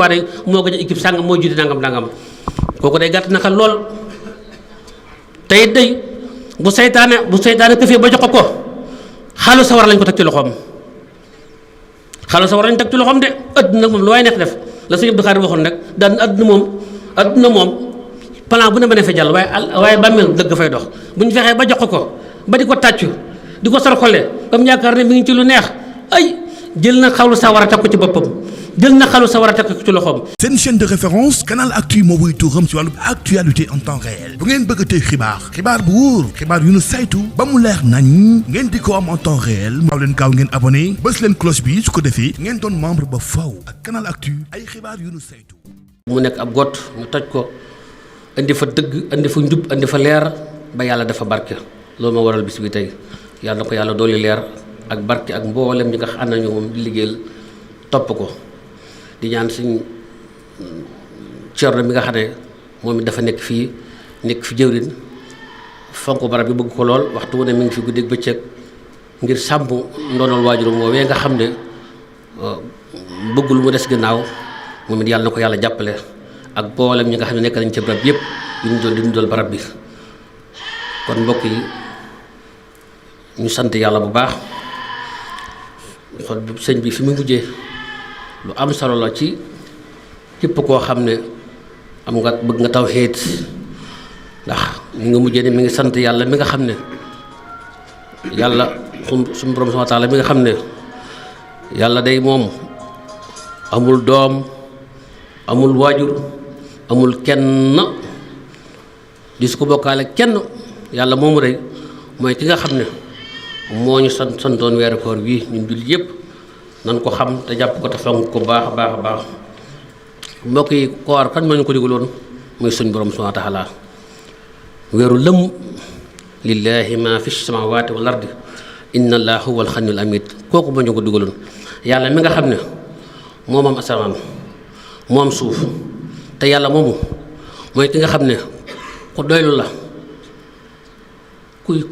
waaye moo gañ équipe sàngam moo jiite nangam kooku day gàtt naka lool tey day bu seytaane këfee ba jox ko xaalu sawar lañ ko teg ci loxoom de adduna moom lu waay neex def la sëñ Abdou Khadre waxoon rek daan adduna moom plan bu ne mën a fa jàll waaye bàmmeel dëgg fay dox bu ñu fexee ba jox ko ba di ko tàccu di ko sarxole comme yaakaar ne mi ngi ci lu neex ay jël na xawlu sawar a teg ko ci boppam jël na xalu sawar a teg ko ci loxoom. seen chaîne de référence Canal Actu moo wuy tuuram ci wàllu actualité en temps réel bu ngeen bëgg a tey xibaar bu wóor xibaar yu nu saytu ba mu leer nañ ngeen di ko am en temps réel waaw leen gaaw ngeen abonné bës leen cloche bi su ko defee ngeen doon membre ba faw ak Canal Actu ay xibaar yu nu saytu. mu nekk ab got ñu toj ko indi fa dëgg indi fa njub indi fa leer ba yàlla dafa barke loolu moo waral bis bi tey yàlla na ko yàlla dooli leer ak barke ak mboolem ñi nga xam ne moom di liggéeyal topp ko. di ñaan suñ Cerno mi nga xam ne moom it dafa nekk fi jëwrin fonk barab bi bëgg ko lool waxtu wu ne mi ngi fi guddeeg bëccëg ngir sàmm ndoonal waajuram woowee nga xam ne bëggul mu des gannaaw moom it yàlla na ko yàlla jàppale ak boolem ñi nga xam ne nekk nañ ci barab yëpp di ñu dool barab bi kon mbokk yi ñu sant yàlla bu baax xool sëñ bi fi mu mujjee lu am solo la ci képp koo xam ne am nga bëgg nga tawhiid ndax mi nga mujjee ne mi ngi sant yàlla mi nga xam ne yàlla suñu borom subhaanahu wa taala mi nga xam ne yàlla day moom amul doom amul waajur amul kenn di su ko bokkaale kenn yàlla moomu day mooy ki nga xam ne moo ñu santoon weeru koor bii ñun jullit yépp nan ko xam te jàpp ko te fonk ko baax a baax mbokk yi koor kan moo ñu ko digaloon muy suñ borom subhaanahu wa taala weeru lëm lillahi ma fi samawati wal ardi inna allaha huwal xaniyul hamid kooku moo ñu ko digaloon yàlla mi nga xam ne moom am asamaan moom suuf te yàlla moomu mooy ki nga xam ne ku doylu la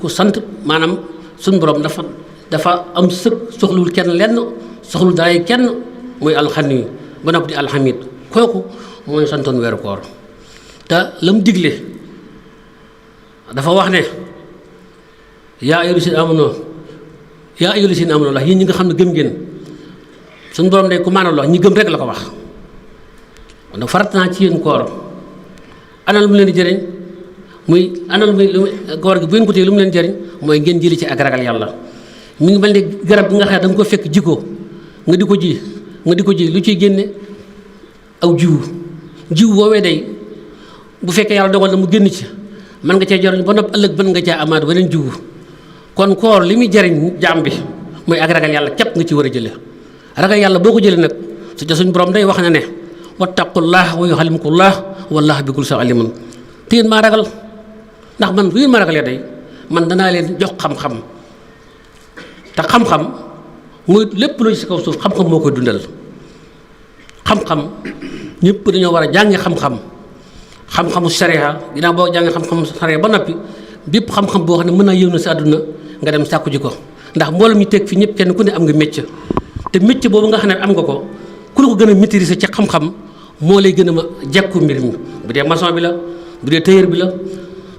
ku sant maanaam suñ borom dafa am sëg soxluwul kenn lenn soxlu daray kenn muy alxani ba noppi di alxamid kooku moo ñu santoon weeru koor te la mu digle dafa wax ne yaa ayyuhallazina aamanu la yéen ñi nga xam ne gëm ngeen suñu borom day ku maanaam la ñi gëm rek la ko wax kon farat naa ci yéen koor anal mu leen di jëriñ muy anal muy koor gi bu ngeen ko téye lu mu leen jëriñ mooy ngeen jëli ci ak ragal yàlla mi ngi mel ni garab gi nga xam ne da nga ko fekk jikko nga di ko ji lu ciy génne aw jiw woowee day bu fekkee yàlla dogal na mu génn ci mën nga cee jariñ ba nopp ëllëg mën nga cee amaat weneen jiw kon koor li muy jariñ jaam bi mooy ak ragal yàlla képp nga ci war a jële ragal yàlla boo ko jëlee nag su ca suñ borom day wax na ne wattaqullah wa yuallimukullah wallahu bi kulli shay'in alimun te ngeen maa ragal ndax man bu ngeen ma ragalee day man danaa leen jox xam-xam te xam-xam muy lépp lu ci kaw suuf xam-xam moo koy dundal xam-xam ñëpp dañoo war a jàngi xam-xamu sharia ginnaaw boo jàngee xam-xamu sharia ba noppi bépp xam-xam boo xam ne mën naa yëw na si àdduna nga dem sàkku ji ko ndax mboolem ñu teg fi ñëpp kenn ku ne am nga métier te métier boobu nga xam ne am nga ko ku la ko gën a maîtriser ci xam-xam moo lay gën a ma jekku mbir mi bu dee maçon bi la bu dee tailleur bi la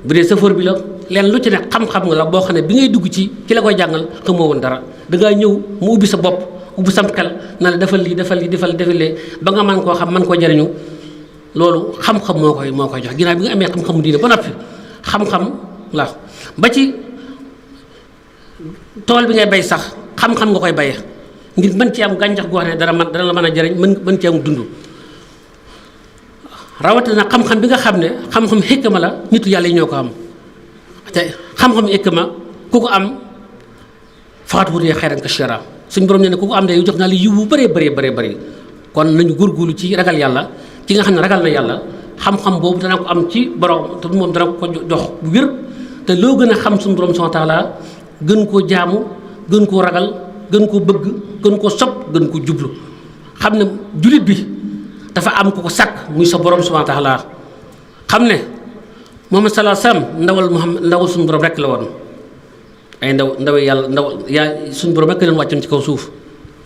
bu dee chauffeur bi la leen lu ci ne xam-xam nga la boo xam ne bi ngay dugg ci ki la koy jàngal xamoo woon dara dangaa ñëw mu ubbi sa bopp ubbi sam xel na la defal lii ba nga mën koo xam mën koo jariñu loolu xam-xam moo koy jox ginnaaw bi nga amee xam-xamu diine ba noppi xam-xam la ba ci tool bi ngay bay sax xam-xam nga koy bayee ngir mën ci am gàncax goo xam ne dana la mën a jariñ mën ci am dund rawatina xam-xam bi nga xam ne xam-xam xikma la nitu yàlla yi ñoo ko am te xam-xam xikma ku ko am faat wutee xayran kasiira suñ borom ne ku ko am de jox naa li yiw bu bëree kon nañu góorgóorlu ci ragal yàlla ki nga xam ne ragal na yàlla xam-xam boobu dana ko am ci borom te moom dana ko jox bu wér te loo gën a xam suñu borom subhaanahu wa taala gën koo jaamu gën koo ragal gën koo bëgg gën koo sopp gën koo jublu xam ne jullit bi dafa am ku ko sàkk muy sa borom subhaanahu wa taala xam ne Muhammad sallallahu alayhi wasallam ndawal suñu borom rek la woon ay ndaw suñu borom rek leen wàccoon ci kaw suuf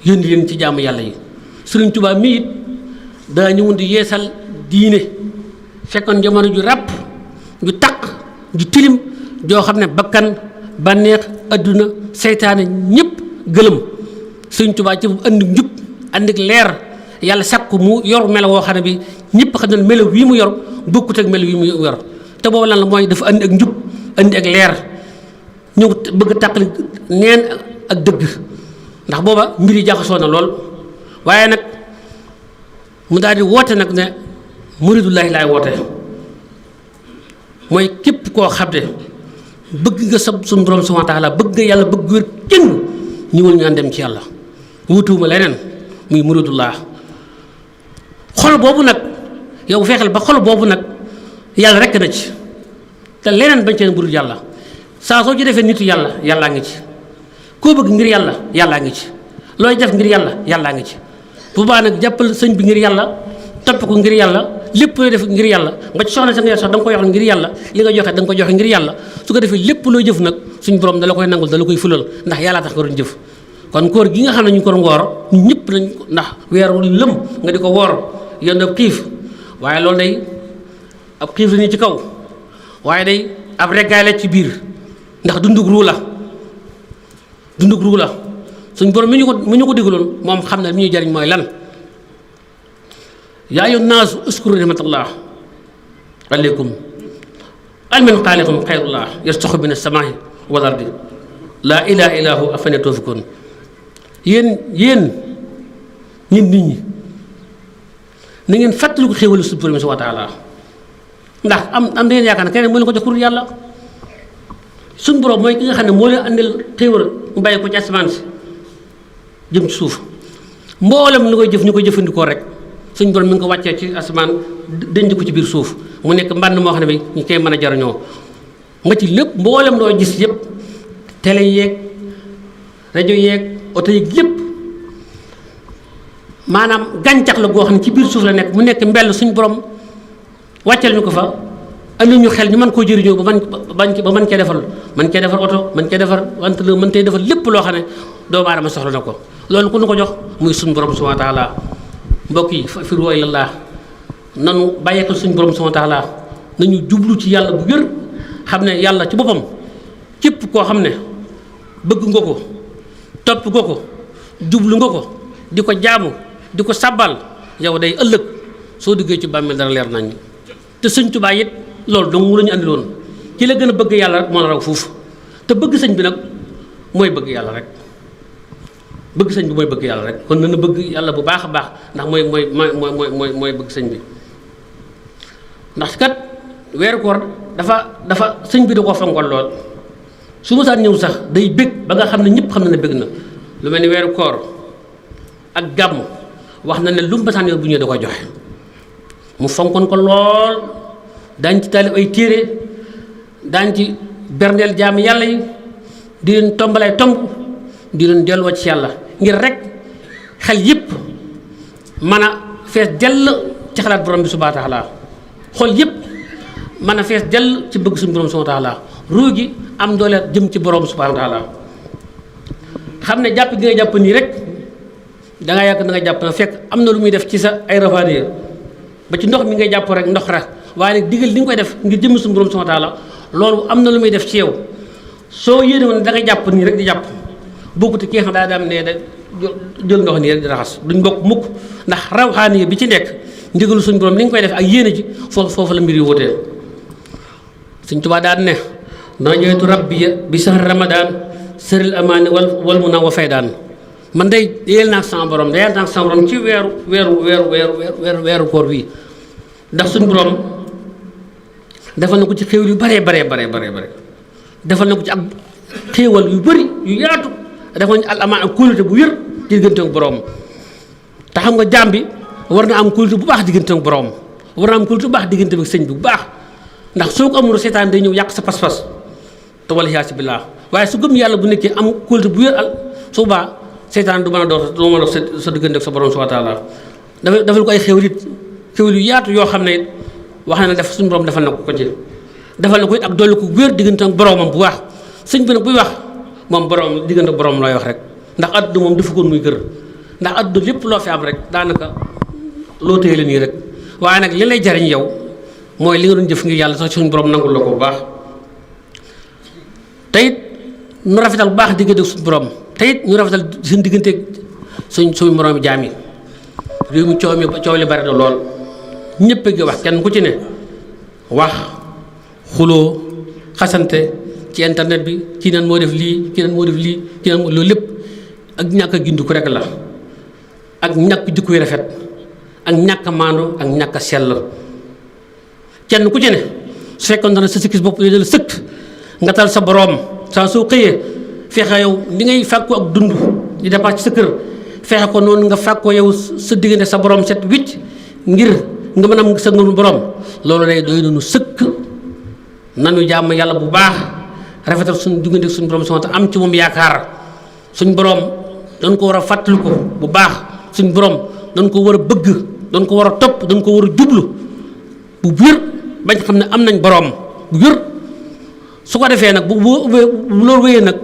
yónni leen ci jaamu yàlla yi Sëriñ Tuubaa mii it daa ñëwoon di yeesal diine fekkoon jamono ju ràpp ju taq ju tilim joo xam ne bakkan bànneex adduna seytaane ñëpp gëlëm Sëñ Tuubaa ci andi njub andi leer yàlla sakku mu yor melo woo xam ne bi ñëpp xam ne melo wii mu yor bokkut ak melo wii mu yor te boobu lan la mooy dafa andi ak njub andi ak leer ñëw bëgg a tàqali neen ak dëgg ndax booba mbir yi jaxasoo na lool waaye nag mu daal di woote nag ne muridullahi laay woote mooy képp koo xam ne bëgg nga sab suñu borom subhanahu wa taala bëgg nga yàlla bëgg wér kenn ñëwal ñu dem ci yàlla wutuwuma leneen muy muridullah xol boobu nag yow fexeel ba xol boobu nag yàlla rekk na ci te leneen bañ cee budul yàlla saa soo ci defee nitu yàlla yàllaa ngi ci koo bëgg ngir yàlla yàllaa ngi ci looy def ngir yàlla yàllaa ngi ci bu baax nag jàppal sëñ bi ngir yàlla topp ko ngir yàlla lépp looy def ngir yàlla nga ci soxla sa nga sax da nga ko yoxal ngir yàlla li nga joxe da nga ko joxe ngir yàlla su ko defee lépp looy jëf nag suñ borom da la koy nangul da la koy fulal ndax yàllaa tax nga doon jëf kon koor gi nga xam ne ñu ko doon woor ñun ñëpp lañ ndax weeru lëm nga di ko woor yoon ab xiif waaye loolu day ab xiif la nii ci kaw waaye day ab reggaay la ci biir ndax dundug ruu la suñ borom mi ñu ko digaloon moom xam ne mi ñu jariñ mooy lan yaa ayyuhan naasu uskuru ni'matallah aleykum hal min xaaliqin xayrullah yarzuqu mina samaa'i wal ardi laa ilaaha illaa huwa afalaa tuflihun yéen nit ñi na ngeen fàttaliku xéewalu suñu borom subhaanahu wa taala ndax am da ngeen yaakaar ne keneen moo leen ko jox pour yàlla suñu borom mooy ki nga xam ne moo leen andil xéewal mu bàyyi ko ci asamaan si jëm ci suuf mboolem lu koy jëf ñu koy jëfandikoo rek suñu borom mi ngi ko wàccee ci asamaan denc ko ci biir suuf mu nekk mbànd moo xam ne bi ñu koy mën a jariñoo nga ci lépp mboolem loo gis yëpp télé yeeg rajo yeeg oto yeeg lépp maanaam gàncax la goo xam ne ci biir suuf la nekk mu nekk mbell suñu borom wàcceel ñu ko fa andi ñu xel ñu mën koo jëriñoo ba mën cee defar oto mën cee defar ventilo mën cee defar lépp loo xam ne doomu aadama soxla na ko loolu ku nu ko jox muy suñu borom subhanahu wa taala mbokk yi fafiru ilallah nanu bàyyeekal suñu borom subhanahu wa taala nañu jublu ci yàlla bu wér xam ne yàlla ci boppam képp koo xam ne bëgg nga ko topp nga ko jublu nga ko di ko jaamu di ko sabbal yow day ëllëg soo duggee ci bàmmeel dara leer nañ te Sëñ Tuubaa it loolu dong mu la ñu andi loon ki la gën a bëgg yàlla rek moo la raw foofu te bëgg sëñ bi nag mooy bëgg yàlla rek bëgg sëñ bi mooy bëgg yàlla rek kon na bëgg yàlla bu baax a baax ndax mooy bëgg sëñ bi ndax kat weeru koor dafa sëñ bi da koo fonkoon lool su ma saan ñëw sax day bëgg ba nga xam ne ñëpp xam na ne bëgg na lu mel ni weeru koor ak gàmm wax na ne lu mu basaan yow bu ñëwee da koy joxe mu fonkoon ko lool daañ ci taalif ay téere daañ ci berndeel jaami yàlla yi di leen tombalay tomb di leen delluwaat ci yàlla ngir rek xel yëpp mën a fees dell ci xalaat borom bi subhaanahu wa taala xol yëpp mën a fees dell ci bëgg suñu borom subhaanahu wa taala ruu gi am doole jëm ci borom subhaanahu wa taala xam ne jàpp gi nga jàpp nii rek da nga yàgg da nga jàpp na fekk am na lu muy def ci sa ay rafaaniya ba ci ndox mi ngay jàpp rek ndox rek waaye nag digal li nga koy def ngir jëm suñu borom subhaanahu wa taala loolu am na lu muy def ci yow soo yéene woon da nga jàpp nii rek di jàpp bokkut ki nga xam daa daam ne da jël ndox nii rek di raxas duñ bokk mukk ndax rawxaaniya bi ci nekk ndigalu suñu borom li nga koy def ak yéene ji foofu la mbir yi wutee Sëñ Tuubaa daan ne najaytu rabbiya bi sahri ramadan sëril amaani wal mun a wa faydaan man day yeel naa sama borom dayal naa sama borom ci weeru koor bii ndax suñu borom defal na ko ci xéewal yu bare defal na ko ci ak xéewal yu bëri yu yaatu defal nañu al amaan ak kóolute bu wér ci diggante ak borom te xam nga jaam bi war na am kóolute bu baax diggante ak borom war na am kóolute bu baax diggante ak sëñ bi bu baax ndax soo ko amul seetaan day ñëw yàq sa pas-pas te wala yaasi billaah waaye su gëm yàlla bu nekkee am kóolute bu wér su boobaa seytaan du mën a dox sa diggante ak sa borom subhaanahu wa taala defal ko ay xéwal yu yaatu yoo xam ne it wax na ne def suñu borom defal na ko ci defal na ko it ak dolli ko wér diggante ak boromam bu baax sëñ bi nag buy wax moom borom diggante ak borom lay wax rek ndax adduna moom dafa ko muy kër ndax adduna lépp loo fi am rek daanaka loo téye la nii rek waaye nag li lay jariñ yow mooy li nga doon jëf ngir yàlla sax suñu borom nangul la ko bu baax te it ñu rafetal bu baax diggante suñu borom te it ñu rafetal suñu diggante suñu moroomi jaam yi réew mi coow li bari na lool ñëpp a ngi wax kenn ku ci ne wax xuloo xasante ci internet bi kii nan moo def lii kii nan moo def lii kii nan loolu lépp ak ñàkk a gindu ko rek la ak ñàkk jikko yu rafet ak ñàkk a maandu ak ñàkk a sell kenn ku ci ne su fekkoon ne sa sikkis bopp yooyu la sëkk nga tal sa boroom saa soo xëyee fexe yow li ngay fàkku ak dund di dépasse ci sa kër fexe ko noonu nga fàkkoo yow sa diggante sa boroom set wicc ngir nga mën a am sa ngëm boroom loolu day doy nañu sëkk nanu jàmm yàlla bu baax rafetal suñu diggante suñu boroom sama am ci moom yaakaar suñu boroom dañ ko war a fàttali ko bu baax suñu boroom dañ ko war a bëgg dañ ko war a topp dañ ko war a jublu bu wér bañ xam ne am nañ boroom bu wér su ko defee nag bu loolu wéyee nag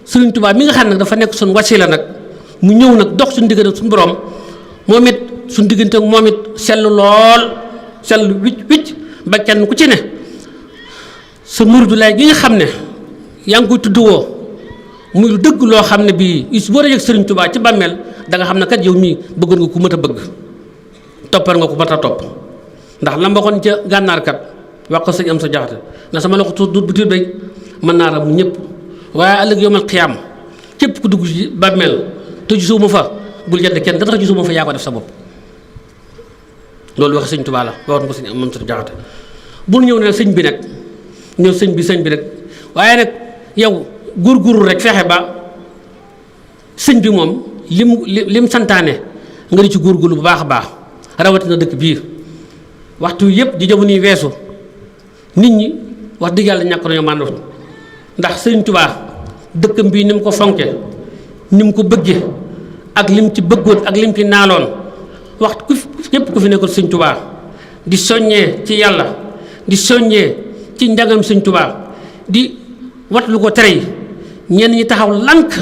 Sëriñ Tuubaa mi nga xam ne dafa nekk suñu wasila nag mu ñëw nag dox suñu diggante suñu boroom moom it suñu diggante ak moom it sell lool sell wicc ba kenn ku ci ne sa muridu lay gi nga xam ne yaa ngi koy tudd woo muy lu dëgg loo xam ne bii is boo dajee Sëriñ Tuubaa ci bàmmeel da nga xam ne kat yow mii bëggoon nga ku mat a bëgg toppal nga ku mat a topp ndax la ma waxoon ca gànnaar kat wax ko sëñ am sa jaxate na sama loxo tuut bu tuut bay mën naa ram ñëpp waaye ëllëg yomal xiyaam képp ku dugg ci bàmmeel te gisuma fa bul jënd kenn da tax gisuma fa yaa ko def sa bopp loolu wax sëñ Tuubaa la waxoon ko sëñ am sa jaxate bul ñëw ne sëñ bi nag ñëw sëñ bi rek waaye nag yow góorgóorlu rek fexe ba sëñ bi moom lim santaane nga di ci góorgóorlu bu baax a baax rawatina dëkk bii waxtu yëpp di jamono yi weesu nit ñi wax dëgg yàlla ñàkk nañoo màndu ndax sëñ Tuubaa dëkkam bii ni mu ko fonke ni mu ko bëggee ak lim ci bëggoon ak lim ci naaloon waxtu ku képp ku fi nekkoon sëñ Tuubaa di soññee ci yàlla di soññee ci njàngam sëñ Tuubaa di wat lu ko tere yi ñenn ñi taxaw lànk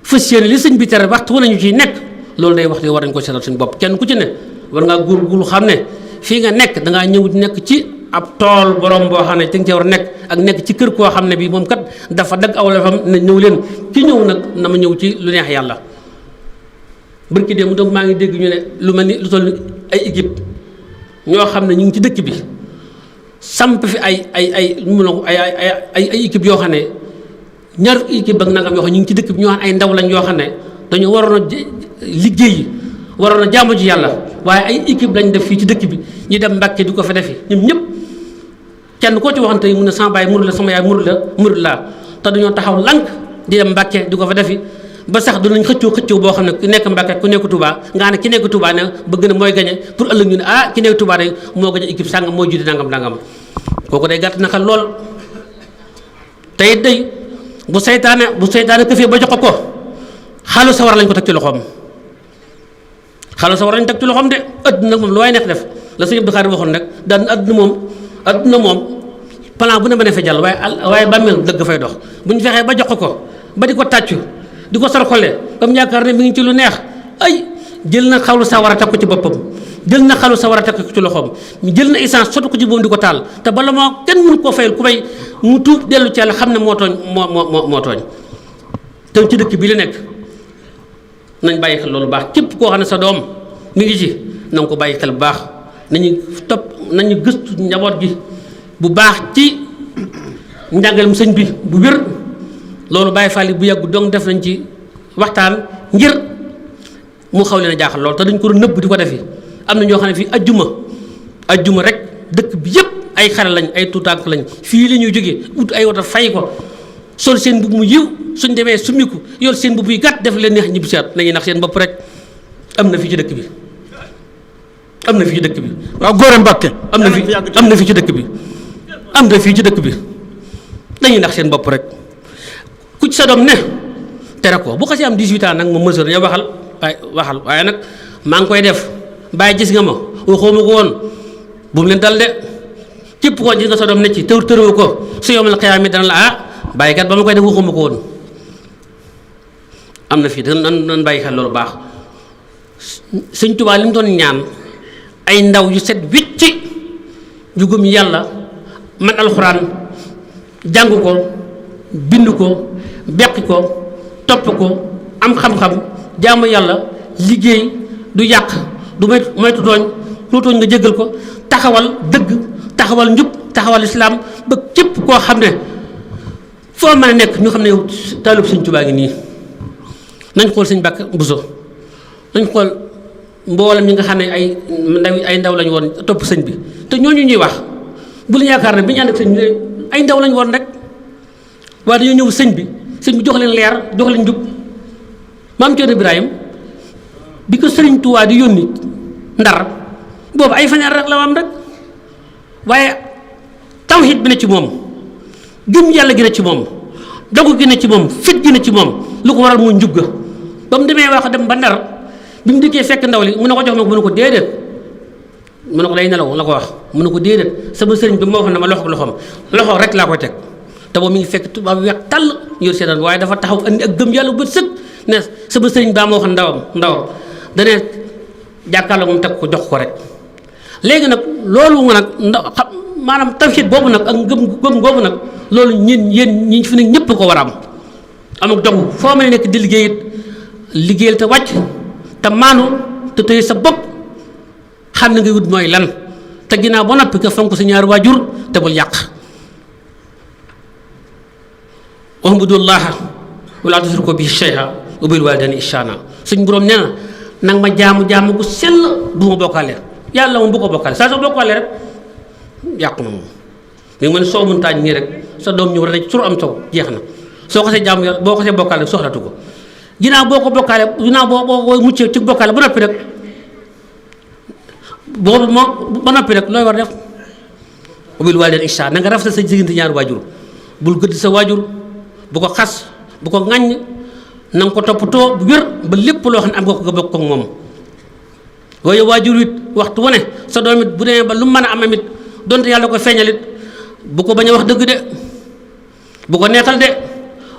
fas yéene li sëñ bi tere waxtu wu nañu ciy nekk loolu day wax te war nañu ko seetal suñu bopp kenn ku ci ne war ngaa góorgóorlu xam ne fii nga nekk dangaa ñëw nekk ci ab tool borom boo xam ne te nga cee war a nekk ak nekk ci kër koo xam ne bii moom kat dafa dagg aw la fam ne ñëw leen ki ñëw nag na ma ñëw ci lu neex yàlla bërki dee mu donc maa ngi dégg ñu ne lu mel ni lu toll ay équipe ñoo xam ne ñu ngi ci dëkk bi samp fi ay équipe yoo xam ne ñaar équipe ba nangam yoo xam ne ñu ngi ci dëkk bi ñoo xam ay ndaw lañ yoo xam ne dañoo waroon a liggéey waroon a jaamu ci yàlla waaye ay équipe lañ def fii ci dëkk bi ñu dem Mbàkke di ko fa defi ñoom ñëpp kenn koo ci waxante mu ne sama baay murid la sama yaay murid laa te dañoo taxaw lànk di dem Mbàkke di ko fa defi ba sax danañ xëccoo boo xam ne ku nekk Mbàkke ku nekk Touba nga ne ki nekk Touba ne bëgg na mooy gañe pour ëllëg ñu ne ah ki nekk Touba de moo gañe équipe sàngam moo jiite nangam kooku day gàtt na xel lool te it day bu seytaane këfee ba jox ko xalu sawar lañ ko teg ci loxoom lañ teg ci loxoom de adduna moom lu waay neex def la sëñ Abdou Khadre waxoon rek daan adduna moom plan bu ne mën a fa jàll waaye bàmmeel dëgg fay dox bu ñu fexee ba jox ko ba di ko tàccu di ko sorxole comme yaakaar ne mi ngi ci lu neex ay jël na xalu sawar a teg ko ci boppam jël na xalu sawar a teg ko ci loxoom jël na essence sotti ko ci boom di ko taal te bala moo kenn mënu koo fayal ku may mu tuub dellu ci yàlla xam ne moo tooñ te ci dëkk bi la nekk nañ bàyyi xel loolu baax képp koo xam ne sa doom mi ngi ci na nga ko bàyyi xel bu baax nañu gëstu njaboot gi bu baax ci njàngalem sëñ bi bu wér loolu bàyyi fàlli bu yàggu dong def nañ ci waxtaan ngir mu xaw leen a jaaxal loolu te dañ ko nëbb di ko defi am na ñoo xam ne fii ajjuma rek dëkk bi yëpp ay xale lañ ay tuutànk lañ fii la ñuy jógee ut ay wata fay ko sol seen mbubb mu yiw suñ demee summiku yor seen mbubb yi gàtt def leen neex ñibbi seet nañuy nax seen bopp rek am na fii ci dëkk bi waaw Gora Mbacké am na fii ci dëkk bi dañuy nax seen bopp rek ku ci sa doom ne tere ko bu xasee am 18 ans nag moom mesure dañoo waxal waaye nag maa ngi koy def bàyyi gis nga ma waxoo ma ko woon bu mu leen dal de képp koo gis nga sa doom ne ci tërëwu ko su yawmal qiyaama dana la bàyyi kat ba ma koy def waxuma ko woon am na fii nan bàyyi xel loolu baax Sëñ Tuubaa li mu doon ñaan ay ndaw yu set wicci yu gëm yàlla man alxuraan jàng ko bind ko beqi ko topp ko am xam-xam jaamu yàlla liggéey du yàq du moytu tooñ lu tooñ nga jéggal ko taxawal dëgg taxawal njub taxawal islaam ba képp koo xam ne foo mën a nekk ñu xam ne yow taalib Sëñ Tuubaa ngi nii. nañ xool Sëñ Mbàkke Buso nañ xool mboolem ñi nga xam ne ay ndaw lañu woon topp sëñ bi te ñooñu ñuy wax bu la yaakaar ne bi ñu ànd ak sëñ bi ay ndaw lañu woon rek waaye dañoo ñëw sëñ bi jox leen leer jox leen njub maam Cerno Ibrahim bi ko Sëriñ Tuubaa di yónni Ndar boobu ay fañaar rek la am rek waaye tawhid bi ne ci moom gëm yàlla gi ne ci moom dogu gi ne ci moom fit gi ne ci moom lu ko waral mu njub ga ba mu demee wax dem ba Ndar bi mu dikkee fekk ndaw li mu ne ko jox ma ko mu ne ko déedéet mu ne ko day nelaw la ko wax mu ne ko déedéet sama sëriñ bi moo xam ne ma loxo rek laa koy teg te boobu mi ngi fekk tubaab bi weex tàll yor seetaan waaye dafa taxaw andi ak gëm yàlla bu sëg ne sama sëriñ baa moo xam ndawam danee jàkkaarloo moom teg ko jox ko rek léegi nag loolu nga nag maanaam tawhid boobu nag ak gëm boobu nag loolu yéen ñi fi ne ñëpp ko war a am ak dog foo mën a nekk di liggéey it liggéeyal te wàcc te maanu te tëye sa bopp xam ne nga wut mooy lan te ginnaaw ba noppi nga fonk sa ñaari waajur te bul yàq uhbudullaha wala tusriku bihi shay'an wa bil walidayni ihsana suñ boroom nee na nag ma jaamu gu sell bu ma bokkaale yàlla moom bu ko bokkaale saa soo bokkaale rek yàqu na moom mi ngi mën soo mun taañ nii rek sa doom ñëw rek sur am taw jeex na soo xasee jaamu yàlla boo xasee bokkaale rek soxlatu ko ginnaaw boo ko bokkaale ginnaaw boo muccee ci bokkaale ba noppi rek boobu moo ba noppi rek looy war def bil waalidayni ihsaanan na nga rafetal sa diggante ñaari waajur bul gëdd sa waajur bu ko xas bu ko ŋaññ na nga ko toppatoo bu wér ba lépp loo xam ne am nga ko nga bokk ak moom waaye waajur it waxtu wu ne sa doom it bu demee ba lu mën a am it donte yàlla ko feeñal it bu ko bañ a wax dëgg de bu ko neexal de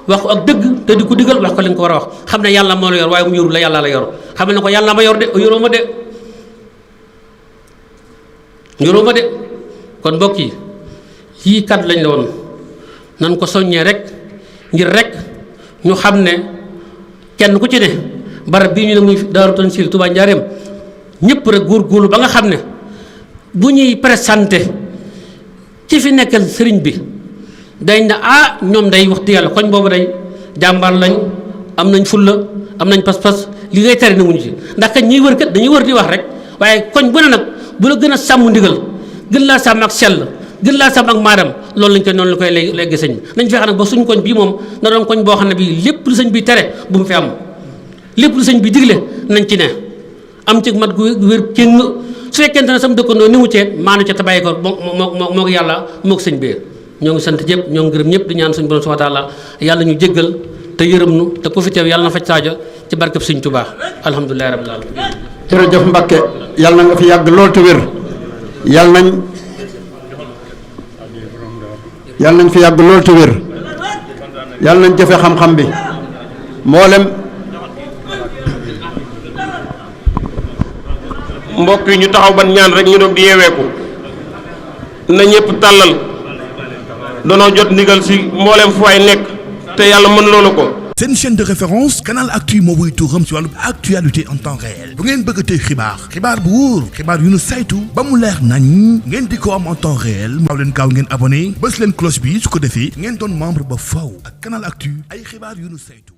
wax ko ak dëgg te di ko digal wax ko li nga ko war a wax xam ne yàlla moo la yor waaye mu yorul la yàlla la yor xam ne ko yàlla ma yor de yoroo ma de yoroo ma de kon mbokk yi yii kat lañ la woon nan ko soññee rek ngir rek ñu xam ne kenn ku ci ne barab bii ñu ne muy Daaru Tansil Touba Njaareem ñëpp rek góorgóorlu ba nga xam ne bu ñuy présenté ci fi nekkal sëriñ bi dañ ne ñoom day wax dëgg yàlla koñ boobu day jàmbaar lañ am nañ fulla am nañ pas-pas li ngay tere na wuñu ci ndax kañ ñuy wër kat dañuy wër di wax rek waaye koñ bu ne nag bu la gën a sàmm ndigal gën laa sàmm ak sell gën laa sàmm ak maadam loolu lañ koy noonu la koy léegi sëñ bi nañ fexe nag ba suñ koñ bii moom na doon koñ boo xam ne bii lépp lu sëñ bi tere bu mu fi am lépp lu sëñ bi digle nañ ci ne am ci mat gu wér kéng su fekkente ne sama dëkkandoo ni mu cee maanu ca tabayi ko moo yàlla moo sëñ bi ñoo ngi sant ñëpp ñoo ngi gërëm ñëpp di ñaan suñu borom subhanahu wa taala yàlla ñu jéggal te yërëm nu te ku fi teew yàlla na faj saajo ci barkeb sëñ Tuubaa alhamdulilahi rabbil alamin jërëjëf Mbacke yàlla na nga fi yàgg lool te wér yàlla nañ fi yàgg lool te wér yàlla nañ jëfe xam-xam bi mboolem mbokk yi ñu taxaw ban ñaan rek ñu doog di yeeweeku na ñëpp tàllal danoo jot ndigal si mboolem fu waay nekk te yàlla mën loolu ko. seen chaîne de référence Canal Actu moo wuy tuuram ci wàllu actualité en temps réel bu ngeen bëgg a tey xibaar bu wóor xibaar yu nu saytu ba mu leer nañ ngeen di ko am en temps réel maaw leen gaaw ngeen abonné bës leen cloche bi su ko defee ngeen doon membre ba faw ak Canal Actu ay xibaar yu nu saytu